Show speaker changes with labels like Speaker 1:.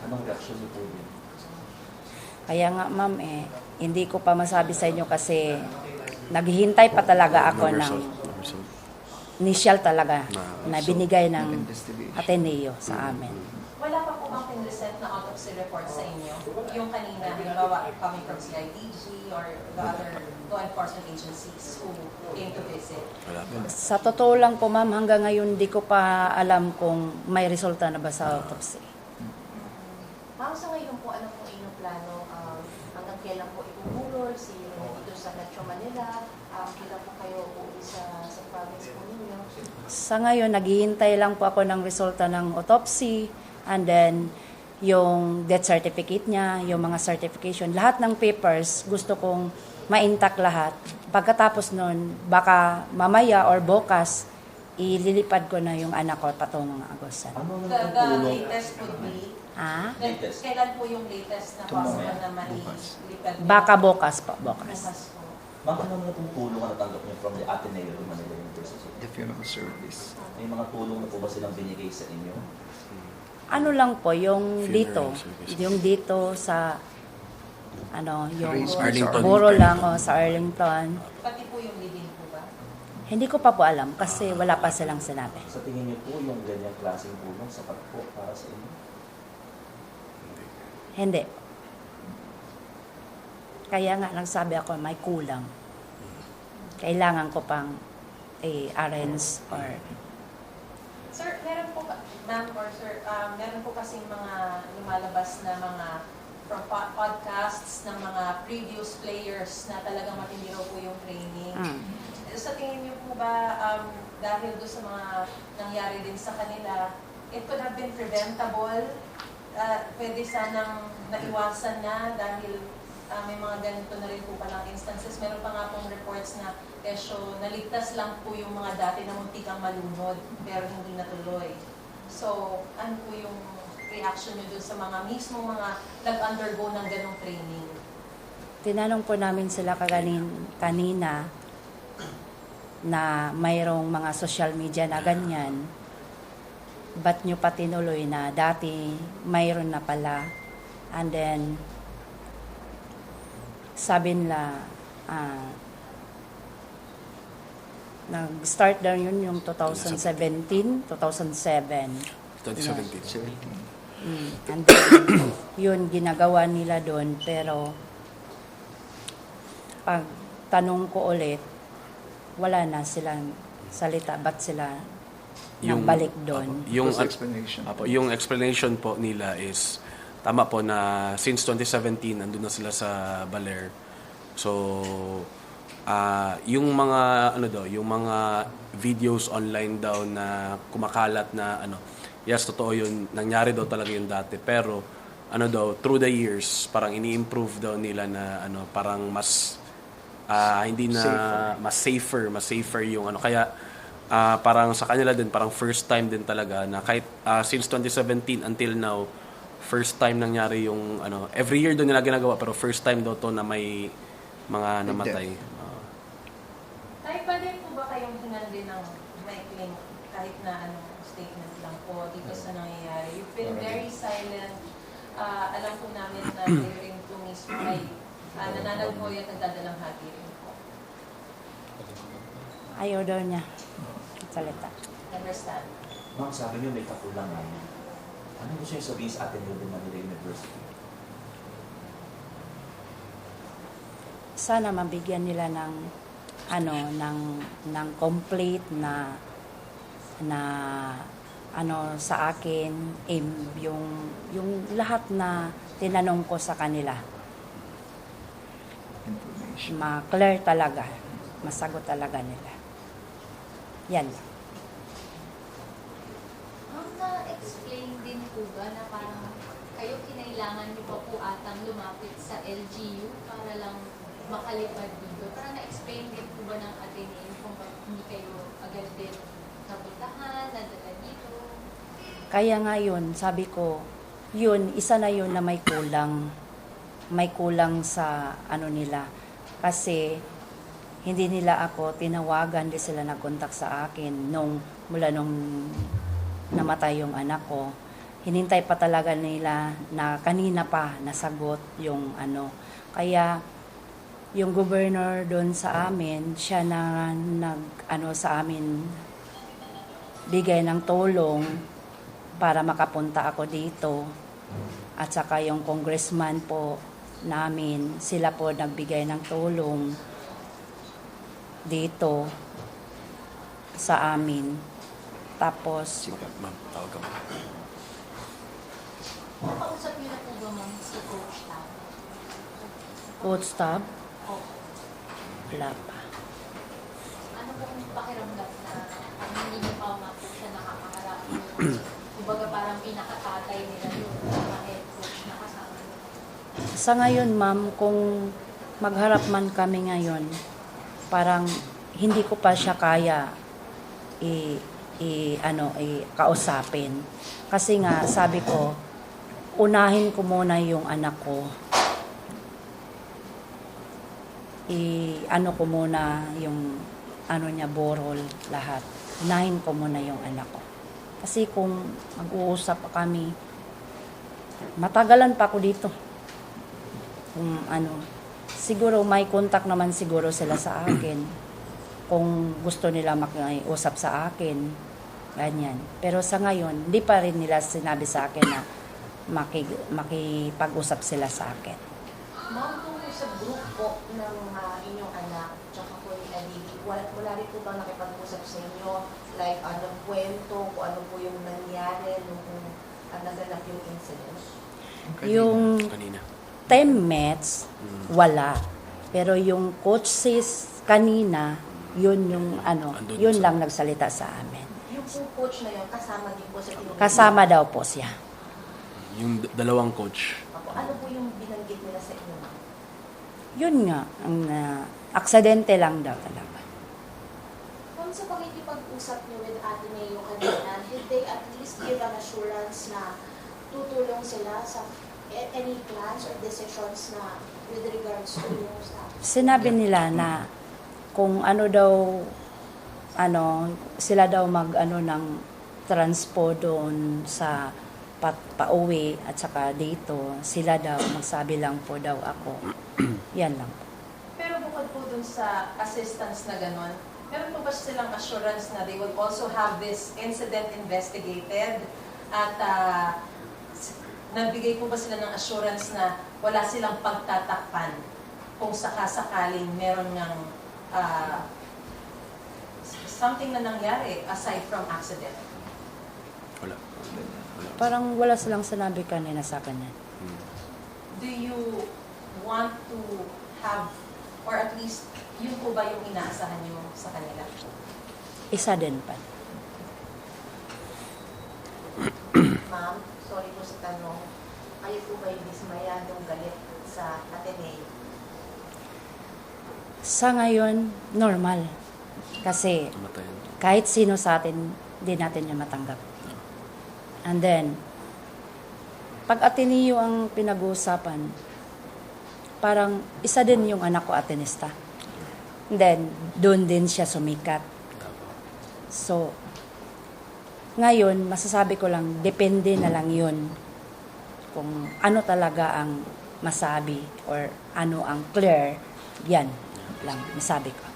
Speaker 1: Anong reaksyon niyo po din?
Speaker 2: Kaya nga ma'am hindi ko pa masabi sa inyo kasi naghihintay pa talaga ako ng initial talaga na binigay ng Ateneo sa amin.
Speaker 3: Wala pa po bang pinresent na autopsy report sa inyo? Yung kanina, halimbawa, coming from CIDG or the other law enforcement agencies who came to visit?
Speaker 2: Sa totoo lang po ma'am, hanggang ngayon di ko pa alam kung may resulta na ba sa autopsy.
Speaker 4: Ma'am, sa ngayon po, ano po inyong plano? Hanggang kailan po itutulol si dito sa Metro Manila? Kailan po kayo uuwi sa province po ninyo?
Speaker 2: Sa ngayon, naghihintay lang po ako ng resulta ng autopsy and then yung death certificate niya, yung mga certification, lahat ng papers gusto kong ma-intact lahat. Pagkatapos nun, baka mamaya or bukas, ililipad ko na yung anak ko patungong Agosan.
Speaker 1: Ano
Speaker 3: The
Speaker 1: tulong?
Speaker 3: latest would be,
Speaker 1: Latest.
Speaker 3: kailan po yung latest na possible na mailipad?
Speaker 2: Baka bukas po, bukas.
Speaker 3: Bukas po.
Speaker 1: Ma'am, ano na itong tulong na natanggap niyo from the Ateneo of Manila University?
Speaker 5: The funeral service.
Speaker 1: May mga tulong na po ba silang binigay sa inyo?
Speaker 2: Ano lang po, yung
Speaker 6: Funeral
Speaker 2: dito,
Speaker 6: services.
Speaker 2: yung dito sa, yung
Speaker 6: Arlington.
Speaker 2: Buro lang sa Arlington.
Speaker 3: Pati po yung living po ba?
Speaker 2: Hindi ko pa po alam kasi wala pa silang sinabi.
Speaker 1: Sa tingin niyo po yung ganyang klaseng tulong sapat po para sa inyo?
Speaker 2: Hindi. Kaya nga, nagsabi ako, may kulang. Kailangan ko pang arrange or
Speaker 3: Sir, meron po ba, ma'am or sir, meron po kasing mga lumalabas na mga from podcasts ng mga previous players na talagang matindi raw po yung training. Sa tingin niyo po ba, dahil doon sa mga nangyari din sa kanila, it could have been preventable? Pwede sanang naiwasan na dahil may mga ganito na rin po palang instances. Meron pa nga pong reports na naligtas lang po yung mga dati na muntikang malunod pero hindi natuloy. So, ano po yung reaction nyo dun sa mga mismo mga nag-undergo ng ganong training?
Speaker 2: tinanong po namin sila kanina na mayroong mga social media na ganyan. Ba't nyo pa tinuloy na dati mayroon na pala? And then, sabi nila, nag-start daw yun yung 2017, 2007.
Speaker 6: 2017.
Speaker 2: And then, yun ginagawa nila doon. Pero, pag tanong ko ulit, wala na silang salita. Ba't sila nagbalik doon?
Speaker 6: Yung explanation po nila is, tama po na since 2017, nandun na sila sa Baler. So, yung mga yung mga videos online daw na kumakalat na yes, totoo yun, nangyari daw talaga yun dati, pero through the years parang ini-improve daw nila na parang mas hindi na safer. mas safer yung kaya parang sa kanila din parang first time din talaga na kahit since 2017 until now first time nangyari yung every year daw nila ginagawa pero first time daw to na may mga namatay.
Speaker 3: Tay, pwede po ba kayong hingan din ng maikling kahit na statement lang po dito sa nangyayari? You've been very silent. Alam po namin na kayo rin po mismo ay nananaghoy at nagdadalang hati rin po.
Speaker 2: Ayaw daw niya salita.
Speaker 3: Understand?
Speaker 1: Ma'am, sabi niyo may kakulangan. Ano gusto niyo sabihin sa Ateneo de Manila University?
Speaker 2: Sana mabigyan nila ng ng complete na sa akin yung lahat na tinanong ko sa kanila. Ma-clear talaga, masagot talaga nila. Yan.
Speaker 7: Ma'am, na-explain din po ba na parang kayo kinailangan niyo pa po atang lumapit sa LGU para lang makalipad dito? Parang na-explain din po ba ng Ateneo kung bakit hindi kayo agad din napuntahan, nadala dito?
Speaker 2: Kaya nga yun, sabi ko, yun, isa na yun na may kulang. May kulang sa nila. Kasi hindi nila ako tinawagan, hindi sila nag-contact sa akin mula nung namatay yung anak ko. hinintay pa talaga nila na kanina pa nasagot yung ano. Kaya yung governor doon sa amin, siya na sa amin bigay ng tulong para makapunta ako dito. At saka yung congressman po namin, sila po nagbigay ng tulong dito sa amin. Tapos,
Speaker 6: Sige, ma'am, tawag ka mo.
Speaker 7: Nakausap niyo na po ba, ma'am, si Coach Tab?
Speaker 2: Coach Tab,
Speaker 7: Opo.
Speaker 2: wala pa.
Speaker 7: Ano po ang pakiramdam na hindi niyo pa po siya nakakaharap? Kumbaga parang pinakatatay nila yung mga head coach na kasama niyo.
Speaker 2: Sa ngayon, ma'am, kung magharap man kami ngayon, parang hindi ko pa siya kaya kausapin. Kasi nga, sabi ko, unahin ko muna yung anak ko. Ko muna yung niya, borol, lahat. Unahin ko muna yung anak ko. Kasi kung mag-uusap pa kami, matagalan pa ako dito. Kung siguro may contact naman siguro sila sa akin. Kung gusto nila makiusap sa akin, ganyan. Pero sa ngayon, hindi pa rin nila sinabi sa akin na makipag-usap sila sa akin.
Speaker 4: Ma'am, tungkol sa group po ng inyong anak, tsaka po ni Aligi, wala rin po bang nakipag-usap sa inyo? Like, anong kwento, kung ano po yung nangyari nung naganap yung incident?
Speaker 6: Kanina.
Speaker 2: Teammates, wala. Pero yung coaches kanina, yun yung
Speaker 6: Andun
Speaker 2: yun
Speaker 6: sa-
Speaker 2: lang nagsalita sa amin.
Speaker 4: Yung po coach na yun, kasama din po sa tinutulungan?
Speaker 2: Kasama daw po siya.
Speaker 6: Yung dalawang coach.
Speaker 4: Ano po yung binanggit nila sa inyo, ma'am?
Speaker 2: Yun nga, ang aksidente lang daw talaga.
Speaker 5: Kung sa pagkikipag-usap niyo with Ate Mayo kanina, did they at least give an assurance na tutulong sila sa any plans or decisions na with regards to yung staff?
Speaker 2: Sinabi nila na kung sila daw ng transpo doon sa pauwi at saka dito, sila daw, magsabi lang po daw ako. Yan lang po.
Speaker 3: Pero bukod po dun sa assistance na gano'n, meron po ba silang assurance na they will also have this incident investigated? At nagbigay po ba sila ng assurance na wala silang pagtatakpan kung sakasakaling meron ng something na nangyari aside from accident?
Speaker 6: Wala.
Speaker 2: Parang wala silang sinabi kanina sa akin yan.
Speaker 3: Do you want to have, or at least, yun po ba yung inaasahan nyo sa kanila?
Speaker 2: Isa din pa.
Speaker 4: Ma'am, sorry po sa tanong. Kayo po ba yung dismayadong galit sa Ateneo?
Speaker 2: Sa ngayon, normal. Kasi
Speaker 6: Namatayan.
Speaker 2: kahit sino sa atin, di natin niya matanggap. And then, pag Ateneo ang pinag-uusapan, parang isa din yung anak ko Atenista. And then, doon din siya sumikat. So, ngayon, masasabi ko lang, depende na lang yun kung ano talaga ang masabi or ano ang clear, yan lang masabi ko.